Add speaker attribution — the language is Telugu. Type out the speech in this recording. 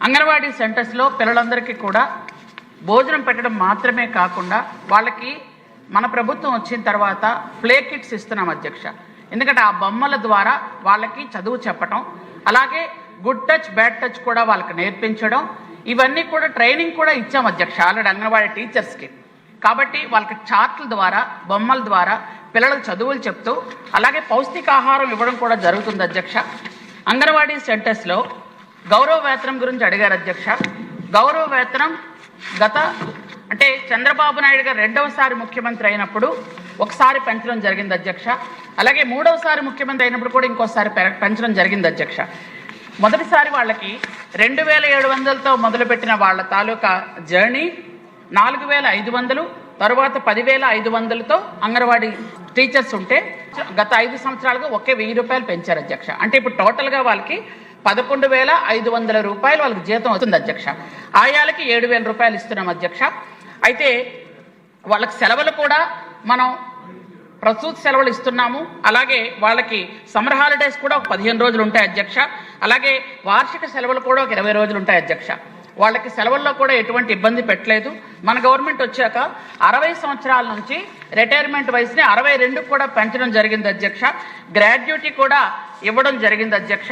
Speaker 1: అంగన్వాడీ సెంటర్స్లో పిల్లలందరికీ కూడా భోజనం పెట్టడం మాత్రమే కాకుండా వాళ్ళకి మన ప్రభుత్వం వచ్చిన తర్వాత ప్లే కిట్స్ ఇస్తున్నాం అధ్యక్ష. ఎందుకంటే ఆ బొమ్మల ద్వారా వాళ్ళకి చదువు చెప్పడం, అలాగే గుడ్ టచ్ బ్యాడ్ టచ్ కూడా వాళ్ళకి నేర్పించడం, ఇవన్నీ కూడా ట్రైనింగ్ కూడా ఇచ్చాం అధ్యక్ష ఆల్రెడీ అంగన్వాడీ టీచర్స్కి. కాబట్టి వాళ్ళకి చార్ట్ల ద్వారా బొమ్మల ద్వారా పిల్లలకు చదువులు చెప్తూ అలాగే పౌష్టికాహారం ఇవ్వడం కూడా జరుగుతుంది అధ్యక్ష. అంగన్వాడీ సెంటర్స్లో గౌరవ వేతనం గురించి అడిగారు అధ్యక్ష. గౌరవ వేతనం అంటే చంద్రబాబు నాయుడు గారు రెండవసారి ముఖ్యమంత్రి అయినప్పుడు ఒకసారి పెంచడం జరిగింది అధ్యక్ష. అలాగే మూడవసారి ముఖ్యమంత్రి అయినప్పుడు కూడా ఇంకోసారి పెంచడం జరిగింది అధ్యక్ష. మొదటిసారి వాళ్ళకి 2700తో మొదలుపెట్టిన వాళ్ళ తాలూకా జర్నీ 4500, తరువాత 10500తో అంగన్వాడీ టీచర్స్ ఉంటే గత 5 సంవత్సరాలుగా ఒకే 1000 రూపాయలు పెంచారు అధ్యక్ష. అంటే ఇప్పుడు టోటల్గా వాళ్ళకి 11,500 రూపాయలు వాళ్ళకి జీతం అవుతుంది అధ్యక్ష. ఆయాలకి 7,000 రూపాయలు ఇస్తున్నాం అధ్యక్ష. అయితే వాళ్ళకి సెలవులు కూడా మనం ప్రసూతి సెలవులు ఇస్తున్నాము. అలాగే వాళ్ళకి సమ్మర్ హాలిడేస్ కూడా ఒక 15 రోజులు ఉంటాయి అధ్యక్ష. అలాగే వార్షిక సెలవులు కూడా ఒక 20 రోజులు ఉంటాయి అధ్యక్ష. వాళ్ళకి సెలవుల్లో కూడా ఎటువంటి ఇబ్బంది పెట్టలేదు. మన గవర్నమెంట్ వచ్చాక 60 సంవత్సరాల నుంచి రిటైర్మెంట్ వయసుని 62 కూడా పెంచడం జరిగింది అధ్యక్ష. గ్రాడ్యుయేటీ కూడా ఇవ్వడం జరిగింది అధ్యక్ష.